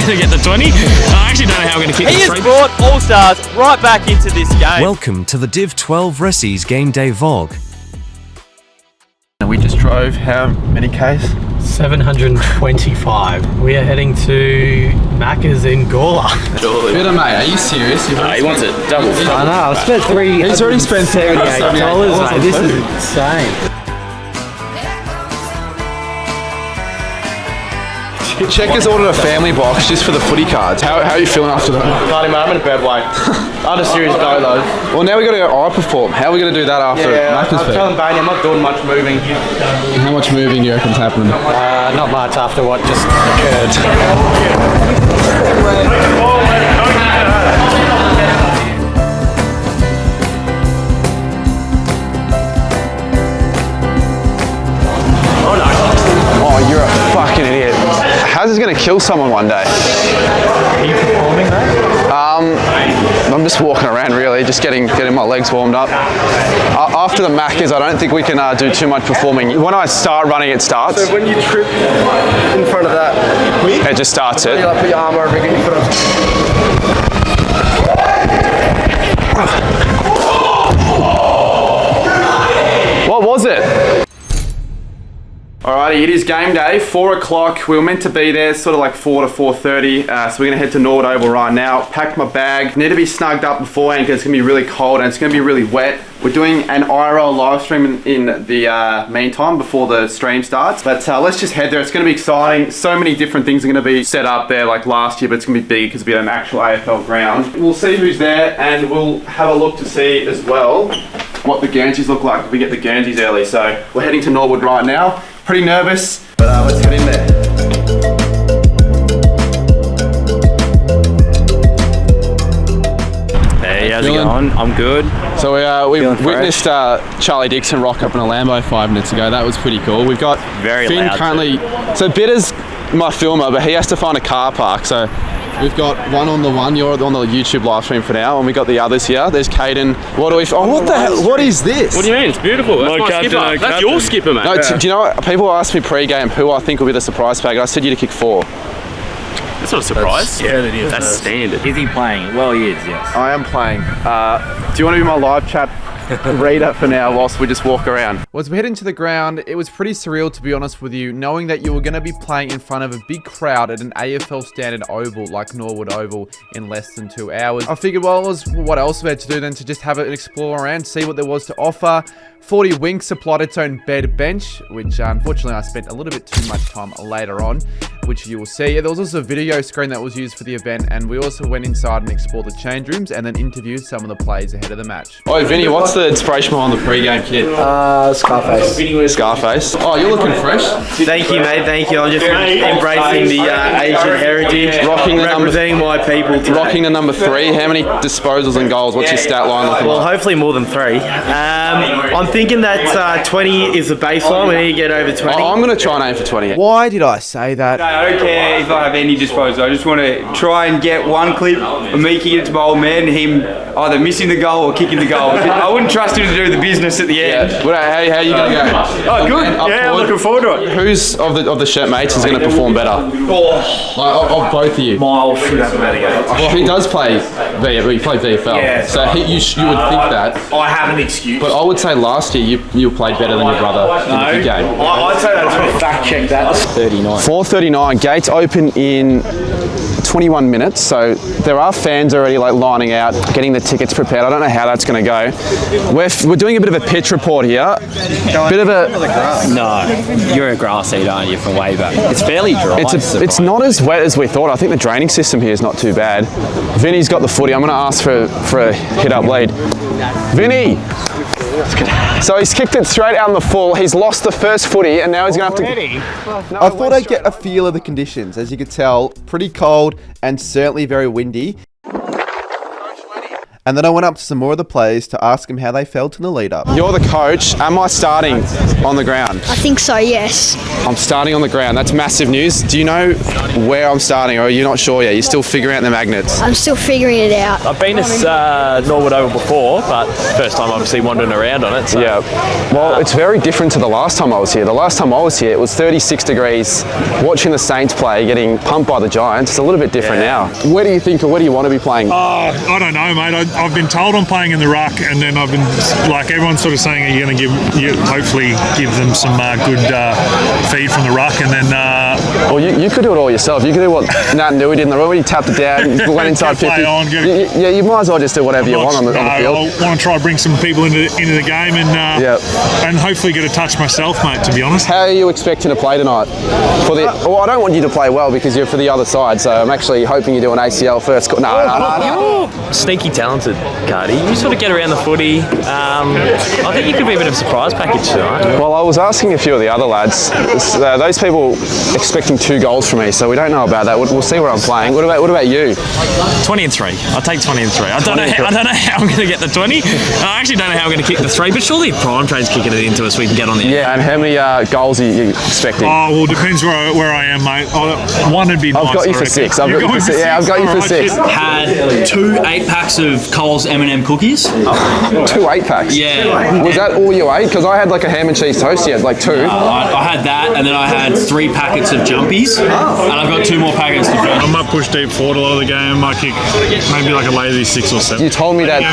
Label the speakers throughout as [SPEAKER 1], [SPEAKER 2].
[SPEAKER 1] going to get the 20. I actually don't know how I'm going to kick
[SPEAKER 2] He
[SPEAKER 1] the
[SPEAKER 2] has
[SPEAKER 1] three.
[SPEAKER 2] brought All Stars right back into this game.
[SPEAKER 3] Welcome to the Div 12 Ressies Game Day Vlog.
[SPEAKER 4] We just drove how many Ks?
[SPEAKER 5] 725. We are heading to Macca's in Gawler.
[SPEAKER 4] Bitter, mate, are you serious?
[SPEAKER 1] He wants it double.
[SPEAKER 5] I know, I've spent
[SPEAKER 4] He's already spent
[SPEAKER 5] $78, mate. This is insane.
[SPEAKER 4] Checkers ordered a family box just for the footy cards. How are you feeling after that?
[SPEAKER 6] Party, man, I'm in a bad way. I had a serious go though.
[SPEAKER 4] Well, now we got to go eye perform. How are we going to do that after Macca's
[SPEAKER 6] I'm telling Bainey I'm not doing much moving.
[SPEAKER 4] How much moving do you reckon's happening?
[SPEAKER 5] Not much after what just occurred.
[SPEAKER 4] Oh, you're a fucking idiot. How's this going to kill someone one day?
[SPEAKER 5] Are you performing though?
[SPEAKER 4] I'm just walking around really, just getting my legs warmed up. After the Macca's, I don't think we can do too much performing. When I start running, it starts.
[SPEAKER 6] So when you trip in front of that,
[SPEAKER 4] It just starts it.
[SPEAKER 6] you like put your arm over and get your foot up.
[SPEAKER 4] What was it? Alrighty, it is game day, 4 o'clock. We were meant to be there sort of like 4 to 4:30, so we're gonna head to Norwood Oval right now. Packed my bag, need to be snugged up beforehand because it's gonna be really cold and it's gonna be really wet. We're doing an IRL live stream in the meantime before the stream starts, but let's just head there. It's gonna be exciting. So many different things are gonna be set up there like last year, but it's gonna be big because it'll be an actual AFL ground. We'll see who's there and we'll have a look to see as well what the Guernseys look like if we get the Guernseys early. So we're heading to Norwood right now. Pretty nervous, but let's get in there.
[SPEAKER 2] Hey, how's it going? I'm good.
[SPEAKER 4] So we
[SPEAKER 2] Feeling
[SPEAKER 4] witnessed Charlie Dixon rock up in a Lambo 5 minutes ago. That was pretty cool. We've got
[SPEAKER 2] Very
[SPEAKER 4] Finn
[SPEAKER 2] loud
[SPEAKER 4] currently. So Bitter's my filmer, but he has to find a car park. So we've got one on the one. You're on the YouTube live stream for now, and we got the others here. There's Caden. What do we? Oh, what the hell? What is this?
[SPEAKER 1] What do you mean? It's beautiful. That's my skipper. That's your skipper, mate.
[SPEAKER 4] No, do you know what? People asked me pre-game who I think will be the surprise pack. I said you to kick 4.
[SPEAKER 1] That's not a surprise. Yeah, it is. That's standard.
[SPEAKER 2] Is he playing? Well, he is, yes.
[SPEAKER 4] I am playing. Do you want to be my live chat reader for now whilst we just walk around? Well, as we head into the ground, it was pretty surreal to be honest with you, knowing that you were going to be playing in front of a big crowd at an AFL standard oval like Norwood Oval in less than 2 hours. I figured, well, what else we had to do than to just have an explore around, see what there was to offer. 40 Wink supplied its own bed bench, which unfortunately I spent a little bit too much time later on, which you will see. There was also a video screen that was used for the event, and we also went inside and explored the change rooms and then interviewed some of the players ahead of the match. Oh, Vinny, what's the inspiration behind the pre-game kit?
[SPEAKER 6] Scarface.
[SPEAKER 4] Scarface. Oh, you're looking fresh.
[SPEAKER 6] Thank you, mate. Thank you. I'm just embracing the Asian heritage, representing my people today.
[SPEAKER 4] Rocking the number 3. How many disposals and goals? What's your stat line looking
[SPEAKER 6] Well,
[SPEAKER 4] like?
[SPEAKER 6] hopefully more than 3. I'm thinking that 20 is the baseline. We need to get over 20.
[SPEAKER 4] I'm going to try and aim for 20.
[SPEAKER 7] Why did I say that?
[SPEAKER 8] I don't care if I have any disposal. I just want to try and get one clip of me kicking it to my old man, him either missing the goal or kicking the goal. I wouldn't trust him to do the business at the end.
[SPEAKER 4] Yeah. Well, how are you going to go?
[SPEAKER 8] Oh, good. Yeah, I'm looking forward to it.
[SPEAKER 4] Who's of the shirt mates is going to perform better? Like, of both of you?
[SPEAKER 8] Miles should have a better game.
[SPEAKER 4] Well, he does play he played VFL.
[SPEAKER 8] Yeah,
[SPEAKER 4] so you would think that.
[SPEAKER 8] I have an excuse.
[SPEAKER 4] But I would say last year you played better than your brother in the big game.
[SPEAKER 8] I'd say that's going to fact check that.
[SPEAKER 4] 4:39. Gates open in 21 minutes, so there are fans already like lining out, getting the tickets prepared. I don't know how that's going to go. We're doing a bit of a pitch report here. Bit of a
[SPEAKER 2] No, you're a grass eater, aren't you, from way back? It's fairly dry.
[SPEAKER 4] it's not as wet as we thought. I think the draining system here is not too bad. Vinny's got the footy. I'm going to ask for a hit up lead. Vinny. So he's kicked it straight out in the full. He's lost the first footy and now he's going to have to...
[SPEAKER 7] I thought I'd get a feel of the conditions. As you could tell, pretty cold and certainly very windy. And then I went up to some more of the players to ask them how they felt in the lead up.
[SPEAKER 4] You're the coach. Am I starting on the ground?
[SPEAKER 9] I think so, yes.
[SPEAKER 4] I'm starting on the ground. That's massive news. Do you know where I'm starting, or are you not sure yet? You're still figuring out the magnets.
[SPEAKER 9] I'm still figuring it out.
[SPEAKER 2] I've been to Norwood Oval before, but first time obviously wandering around on it. So.
[SPEAKER 4] Yeah. Well, it's very different to the last time I was here. The last time I was here, it was 36 degrees, watching the Saints play, getting pumped by the Giants. It's a little bit different now. Where do you think, or where do you want to be playing?
[SPEAKER 10] I don't know, mate. I've been told I'm playing in the ruck, and then I've been, like, everyone's sort of saying, are you going to hopefully give them some good feed from the ruck, and then...
[SPEAKER 4] Well, you could do it all yourself. You could do what Nat and Dewey did in the room, when he tapped it down, went inside 50. Yeah, you might as well just do whatever you want on the field.
[SPEAKER 10] I want to try to bring some people into the game and hopefully get a touch myself, mate, to be honest.
[SPEAKER 4] How are you expecting to play tonight? Well, I don't want you to play well because you're for the other side, so I'm actually hoping you do an ACL first. No.
[SPEAKER 2] You're sneaky talented, Cardi. You sort of get around the footy. I think you could be a bit of a surprise package tonight.
[SPEAKER 4] Well, I was asking a few of the other lads. Those people expecting 2 goals from me, so we don't know about that. We'll see where I'm playing. What about you?
[SPEAKER 10] 20 and 3. I'll take 20 and 3. I don't know how I'm going to get the 20. I actually don't know how I'm going to kick the 3, but surely if Prime Train's kicking it into us, we can get on the end.
[SPEAKER 4] Yeah, and how many goals are you expecting?
[SPEAKER 10] Oh, well, depends where I am, mate. One would be nice.
[SPEAKER 4] I've got you for 6. I've got you for 6.
[SPEAKER 11] Had 2 8-packs of Coles M&M cookies.
[SPEAKER 4] 2 8-packs?
[SPEAKER 11] Yeah.
[SPEAKER 4] Was that all you ate? Because I had like a ham and cheese toast. You had like 2.
[SPEAKER 11] I had that, and then I had 3 packets of jumpies, and I've got 2 more packets to finish.
[SPEAKER 10] I might push deep forward a lot of the game. I might kick maybe like a lazy 6 or 7.
[SPEAKER 4] You told me that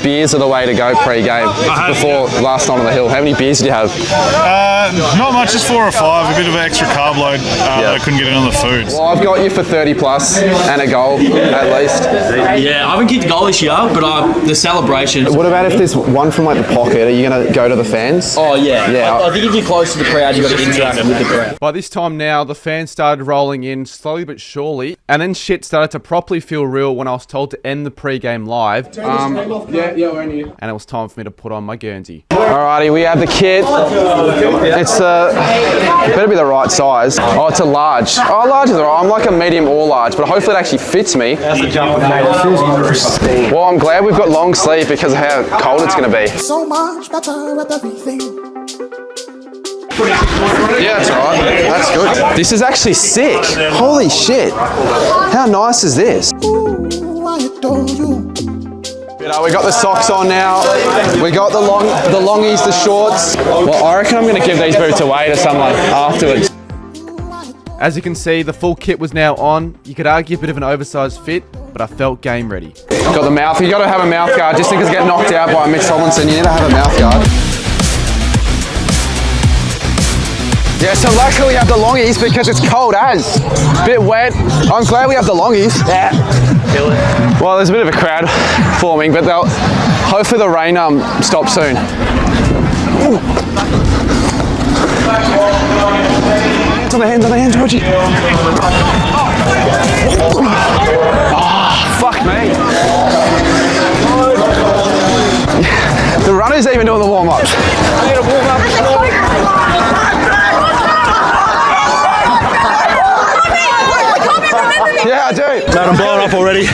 [SPEAKER 4] beers are the way to go pre-game before last night on the hill. How many beers did you have?
[SPEAKER 10] Not much, just 4 or 5. A bit of an extra carb load that I couldn't get in on the food.
[SPEAKER 4] Well, I've got you for 30 plus and a goal at least.
[SPEAKER 11] Yeah, I haven't kicked a goal this year, but the celebration.
[SPEAKER 4] What about if there's one from like the pocket? Are you going to go to the fans?
[SPEAKER 11] Oh, yeah. I think if you're close to the crowd, you've got to interact with the crowd.
[SPEAKER 4] By this time now, the fans started rolling in slowly but surely, and then shit started to properly feel real when I was told to end the pre-game live. We're in here. And it was time for me to put on my Guernsey. Alrighty, we have the kit. It's better be the right size. Oh, it's a large. Oh, large is alright. I'm like a medium or large, but hopefully it actually fits me. Well, I'm glad we've got long sleeve because of how cold it's going to be.
[SPEAKER 12] So much better at everything.
[SPEAKER 4] Yeah, that's alright. That's good. This is actually sick. Holy shit. How nice is this?
[SPEAKER 12] Ooh, I adore you.
[SPEAKER 4] We got the socks on now. We got the longies, the shorts. Well, I reckon I'm going to give these boots away to someone afterwards. As you can see, the full kit was now on. You could argue a bit of an oversized fit, but I felt game ready. Got the mouth. You got to have a mouth guard. Just in case you get knocked out by Mitch Tomlinson, you need to have a mouth guard. Yeah, so luckily we have the longies because it's cold as. Bit wet. I'm glad we have the longies. Yeah. Feel it. Well, there's a bit of a crowd forming, but hopefully the rain stops soon. On the hands, Georgie. Oh, fuck me. The runner's even doing the warm-ups. Yeah, I do.
[SPEAKER 10] Mate, I'm blowing up already.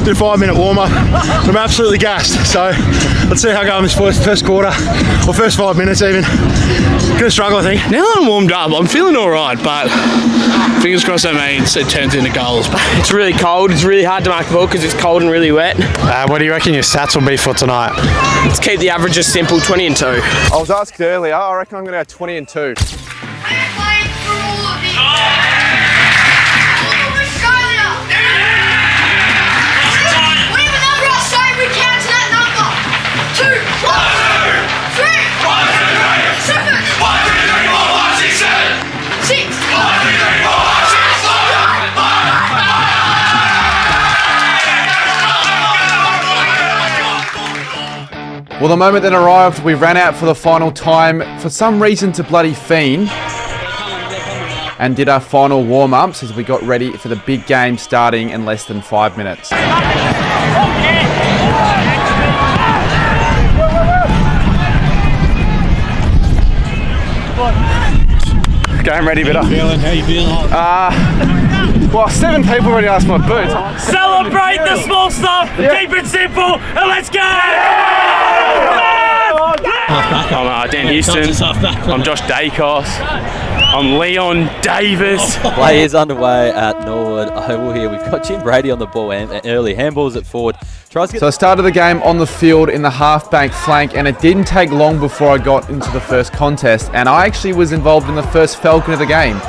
[SPEAKER 10] Did a 5-minute warm-up. I'm absolutely gassed. So let's see how I go in this first quarter, or first 5 minutes even. Gonna struggle, I think.
[SPEAKER 1] Now that I'm warmed up, I'm feeling all right, but fingers crossed that means it turns into goals. It's really cold. It's really hard to mark the ball because it's cold and really wet.
[SPEAKER 10] What do you reckon your stats will be for tonight?
[SPEAKER 1] Let's keep the averages simple, 20 and 2.
[SPEAKER 4] I was asked earlier, I reckon I'm going to go 20 and 2. Well, the moment then arrived, we ran out for the final time, for some reason to bloody fiend, and did our final warm-ups as we got ready for the big game starting in less than 5 minutes. Game ready, bitter.
[SPEAKER 10] How you feeling?
[SPEAKER 4] Well, 7 people already asked my boots.
[SPEAKER 2] Celebrate the small stuff, keep it simple, and let's go!
[SPEAKER 1] I'm Dan Houston. I'm Josh Dacos. I'm Leon Davis.
[SPEAKER 13] Play is underway at Norwood Oval here. We've got Jim Brady on the ball and early handballs at forward. Tries to get
[SPEAKER 4] So I started the game on the field in the half-bank flank, and it didn't take long before I got into the first contest, and I actually was involved in the first Falcon of the game.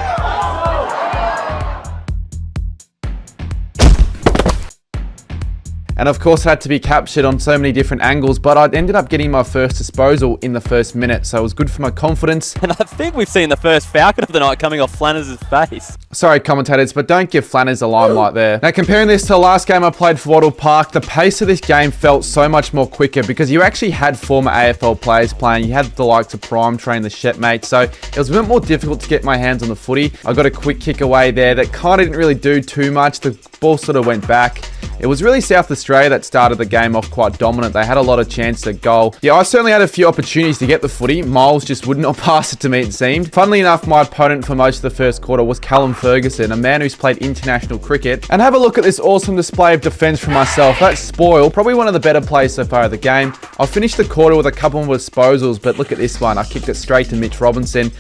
[SPEAKER 4] And of course, it had to be captured on so many different angles, but I ended up getting my first disposal in the first minute, so it was good for my confidence.
[SPEAKER 13] And I think we've seen the first Falcon of the night coming off Flanners' face.
[SPEAKER 4] Sorry, commentators, but don't give Flanners a limelight there. Now, comparing this to the last game I played for Wattle Park, the pace of this game felt so much more quicker because you actually had former AFL players playing. You had the likes of Prime Train, the Shepmate, so it was a bit more difficult to get my hands on the footy. I got a quick kick away there that kind of didn't really do too much. The ball sort of went back. It was really South Australia that started the game off quite dominant. They had a lot of chances at goal. Yeah, I certainly had a few opportunities to get the footy. Miles just would not pass it to me, it seemed. Funnily enough, my opponent for most of the first quarter was Callum Ferguson, a man who's played international cricket. And have a look at this awesome display of defence from myself. That's Spoil, probably one of the better plays so far of the game. I finished the quarter with a couple more disposals, but look at this one. I kicked it straight to Mitch Robinson.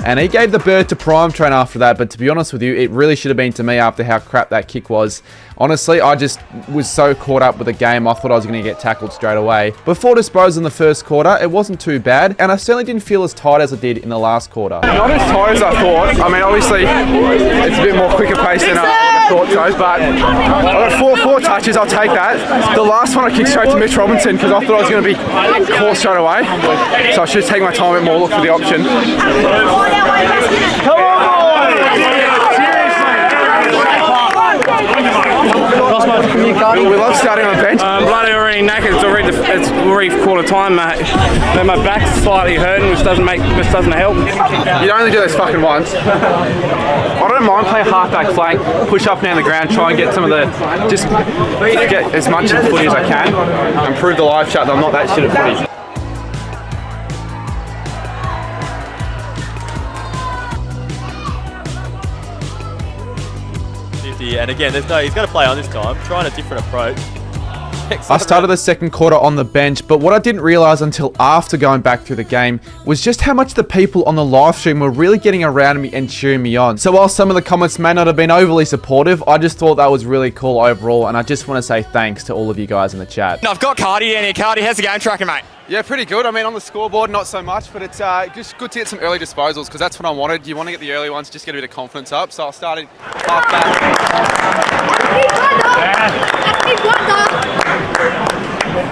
[SPEAKER 4] And he gave the bird to Prime Train after that, but to be honest with you, it really should have been to me after how crap that kick was. Honestly, I just was so caught up with the game, I thought I was going to get tackled straight away. But 4 disposals in the first quarter, it wasn't too bad, and I certainly didn't feel as tired as I did in the last quarter. Not as tired as I thought. I mean, obviously, it's a bit more quicker pace than I thought so, but I got 4 touches, I'll take that. The last one I kicked straight to Mitch Robinson because I thought I was going to be caught straight away. So I should take my time a bit more, look for the option. Come on! We love starting on the bench.
[SPEAKER 1] Bloody already knackered. It's already quarter time, mate. Then my back's slightly hurting, which doesn't help.
[SPEAKER 4] You only do this fucking once. I don't mind playing half-back flank, push up and down the ground, try and get some of the, just get as much of the footy as I can, and prove the live chat that I'm not that shit at footy.
[SPEAKER 13] And again, he's got to play on this time, trying a different approach.
[SPEAKER 4] I started the second quarter on the bench, but what I didn't realise until after going back through the game was just how much the people on the live stream were really getting around me and cheering me on. So while some of the comments may not have been overly supportive, I just thought that was really cool overall, and I just want to say thanks to all of you guys in the chat.
[SPEAKER 14] I've got Cardi down here. Cardi, how's the game tracking, mate?
[SPEAKER 4] Yeah, pretty good. I mean, on the scoreboard, not so much, but it's just good to get some early disposals because that's what I wanted. You want to get the early ones, just get a bit of confidence up. So I started half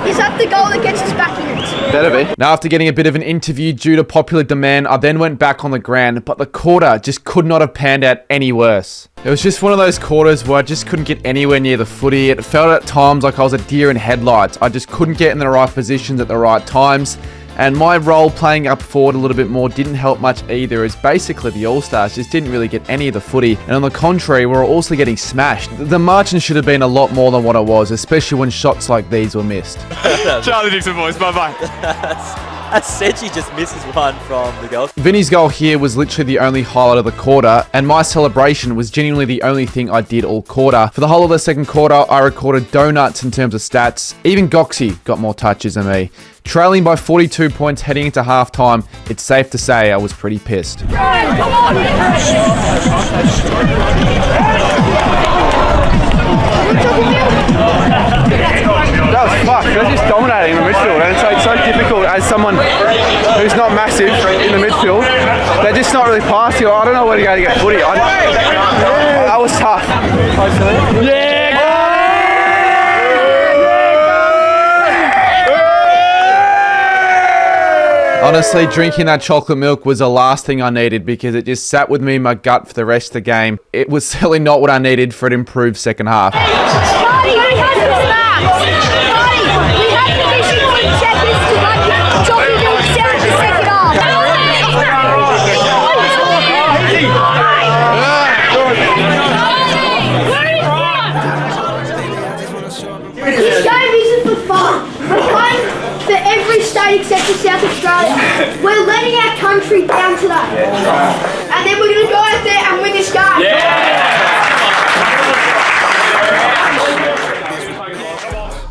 [SPEAKER 9] Is that the goal that gets us back in it?
[SPEAKER 4] Better be. Now, after getting a bit of an interview due to popular demand, I then went back on the ground, but the quarter just could not have panned out any worse. It was just one of those quarters where I just couldn't get anywhere near the footy. It felt at times like I was a deer in headlights. I just couldn't get in the right positions at the right times. And my role playing up forward a little bit more didn't help much either, as basically the All-Stars just didn't really get any of the footy. And on the contrary, we were also getting smashed. The margin should have been a lot more than what it was, especially when shots like these were missed.
[SPEAKER 14] Charlie Dixon boys, bye-bye.
[SPEAKER 13] As Sechi just misses one from the goal.
[SPEAKER 4] Vinny's goal here was literally the only highlight of the quarter, and my celebration was genuinely the only thing I did all quarter. For the whole of the second quarter, I recorded donuts in terms of stats. Even Goxie got more touches than me. Trailing by 42 points heading into halftime, it's safe to say I was pretty pissed.
[SPEAKER 12] That
[SPEAKER 4] was fucked. They're just dominating the midfield, and it's so difficult as someone who's not massive in the midfield. They're just not really passing. I don't know where to go to get footy. That was tough. Yeah. Honestly, drinking that chocolate milk was the last thing I needed because it just sat with me in my gut for the rest of the game. It was certainly not what I needed for an improved second half.
[SPEAKER 9] Cardi, we have to relax. Cardi, we have to issue 20 seconds to like chocolate milk down the second half. This game isn't for fun. We're playing for every stage state except for South Australia. We're letting our country down today. And then we're going to go out there and win this game.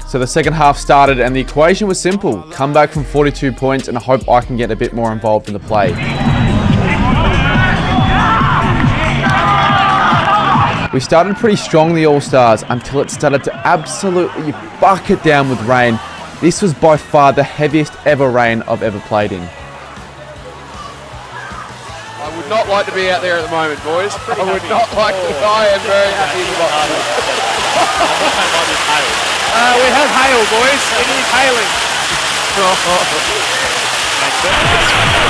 [SPEAKER 4] So the second half started and the equation was simple. Come back from 42 points and hope I can get a bit more involved in the play. We started pretty strong, the All-Stars, until it started to absolutely bucket down with rain. This was by far the heaviest ever rain I've ever played in.
[SPEAKER 15] I would not like to be out there at the moment, boys. I would not like to. I am very happy in the box. We have hail, boys. It is hailing.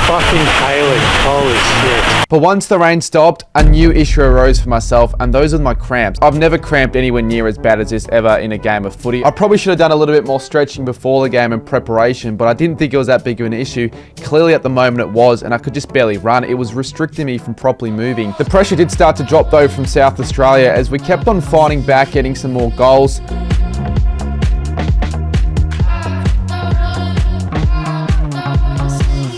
[SPEAKER 5] Fucking hailing. Holy shit.
[SPEAKER 4] But once the rain stopped, a new issue arose for myself, and those are my cramps. I've never cramped anywhere near as bad as this ever in a game of footy. I probably should have done a little bit more stretching before the game in preparation, but I didn't think it was that big of an issue. Clearly at the moment it was, and I could just barely run. It was restricting me from properly moving. The pressure did start to drop though from South Australia as we kept on fighting back, getting some more goals.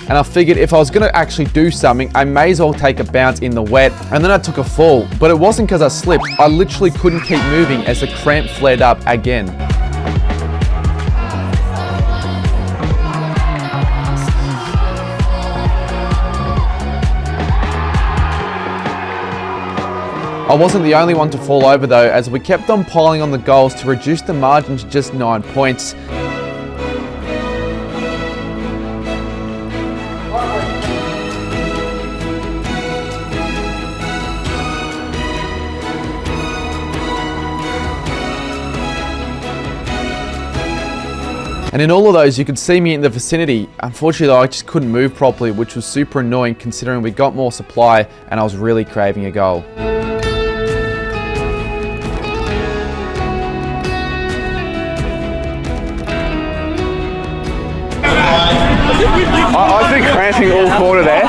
[SPEAKER 4] And I figured if I was going to actually do something, I may as well take a bounce in the wet. And then I took a fall, but it wasn't because I slipped. I literally couldn't keep moving as the cramp flared up again. I wasn't the only one to fall over though, as we kept on piling on the goals to reduce the margin to just 9 points. And in all of those, you could see me in the vicinity. Unfortunately though, I just couldn't move properly, which was super annoying considering we got more supply and I was really craving a goal.
[SPEAKER 15] I've been cramping all quarter there,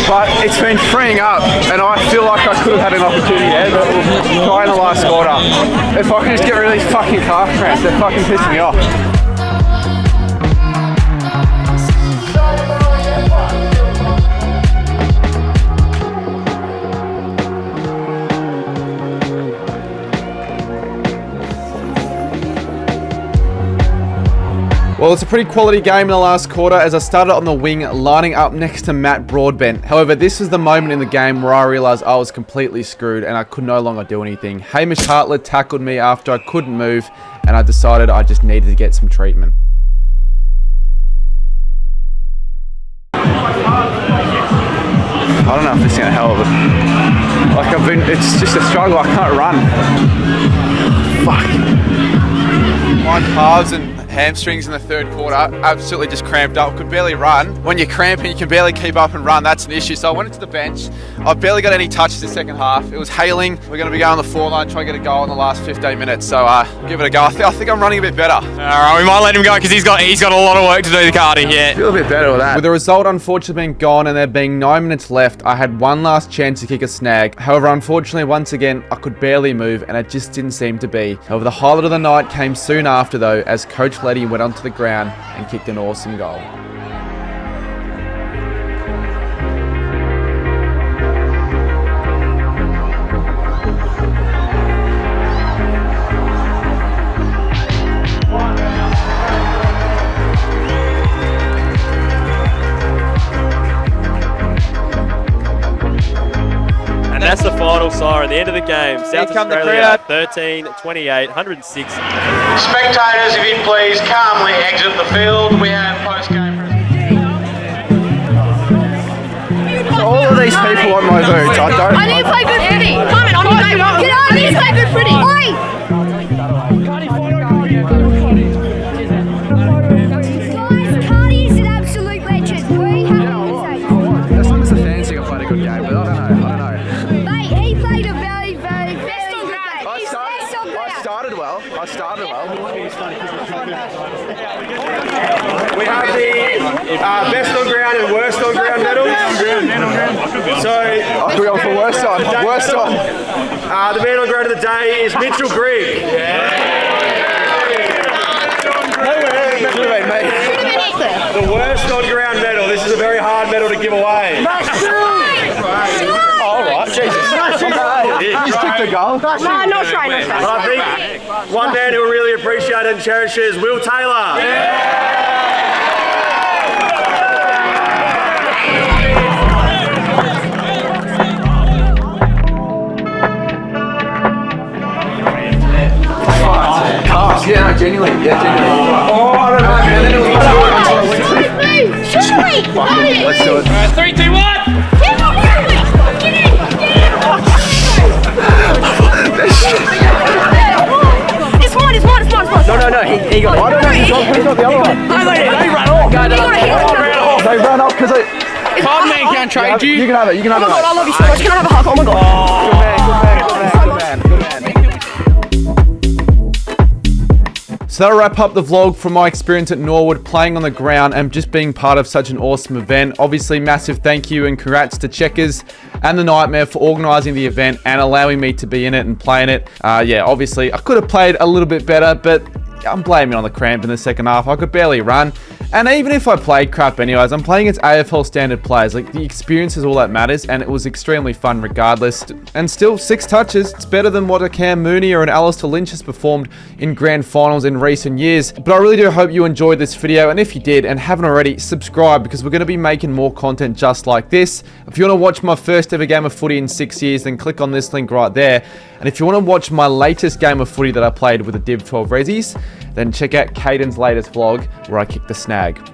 [SPEAKER 15] but it's been freeing up, and I feel like I could have had an opportunity there, but we'll try in the last quarter. If I can just get rid of these fucking calf cramps, they're fucking pissing me off.
[SPEAKER 4] Well, it's a pretty quality game in the last quarter as I started on the wing lining up next to Matt Broadbent. However, this is the moment in the game where I realised I was completely screwed and I could no longer do anything. Hamish Hartlett tackled me after I couldn't move and I decided I just needed to get some treatment.
[SPEAKER 15] I don't know if this is going to help, but like it's just a struggle, I can't run. Fuck. My calves and hamstrings in the third quarter absolutely just cramped up, could barely run. When you're cramping, you can barely keep up and run, that's an issue. So I went into the bench. I barely got any touches in the second half. It was hailing. We're going to be going on the 4-line, try to get a goal in the last 15 minutes. So give it a go. I think I'm running a bit better.
[SPEAKER 14] All right, we might let him go because he's got a lot of work to do, the Cardi. Yeah.
[SPEAKER 15] Feel a bit better with that.
[SPEAKER 4] With the result unfortunately being gone and there being 9 minutes left, I had one last chance to kick a snag. However, unfortunately, once again, I could barely move and it just didn't seem to be. However, the highlight of the night came soon after though, as Coach Letty went onto the ground and kicked an awesome goal.
[SPEAKER 2] And that's the final siren, the end of the game. South Australia 13-28, 106.
[SPEAKER 16] Spectators, if you'd please calmly exit the field. We have post-game.
[SPEAKER 15] All of these people on my boots,
[SPEAKER 9] I need to play good footy. Come on, get on. I need to play good footy. Oi! Cardi is an absolute legend. We have to say.
[SPEAKER 15] As long as the fans think I played a good game, but I don't know.
[SPEAKER 9] Mate, he played a very good game.
[SPEAKER 15] I started well. We have the best on ground and worst on ground medals. So we're going for worst on. Worst on.
[SPEAKER 16] The man on ground of the day is Mitchell Grigg.
[SPEAKER 15] The
[SPEAKER 17] give away?
[SPEAKER 9] All right, Jesus.
[SPEAKER 17] You stick the goal.
[SPEAKER 9] No, not trying, not trying.
[SPEAKER 17] I think one man who will really appreciate it and cherish it is Will Taylor.
[SPEAKER 15] Yeah, no, genuinely. Yeah, genuinely. Oh, I don't know, man. Then it was Let's do it.
[SPEAKER 1] Alright, 3, 2, 1!
[SPEAKER 9] It's mine.
[SPEAKER 6] No, he got it.
[SPEAKER 15] I don't know, he got the other one.
[SPEAKER 6] They ran off.
[SPEAKER 15] They ran off because they...
[SPEAKER 1] Pardon me, can I trade you?
[SPEAKER 15] You can have it, you can have it.
[SPEAKER 9] Oh my god, I love you so much. Can I have a hug? Oh my god.
[SPEAKER 15] Good man. So that'll wrap up the vlog from my experience at Norwood, playing on the ground and just being part of such an awesome event. Obviously, massive thank you and congrats to Checkers and the Nightmare for organising the event and allowing me to be in it and play in it. Yeah, obviously, I could have played a little bit better, but I'm blaming on the cramp in the second half. I could barely run. And even if I played crap anyways, I'm playing against AFL standard players. Like, the experience is all that matters, and it was extremely fun regardless. And still, 6 touches. It's better than what a Cam Mooney or an Alistair Lynch has performed in grand finals in recent years. But I really do hope you enjoyed this video, and if you did and haven't already, subscribe, because we're going to be making more content just like this. If you want to watch my first ever game of footy in 6 years, then click on this link right there. And if you want to watch my latest game of footy that I played with the Div 12 Ressies, then check out Caden's latest vlog where I kicked the snag.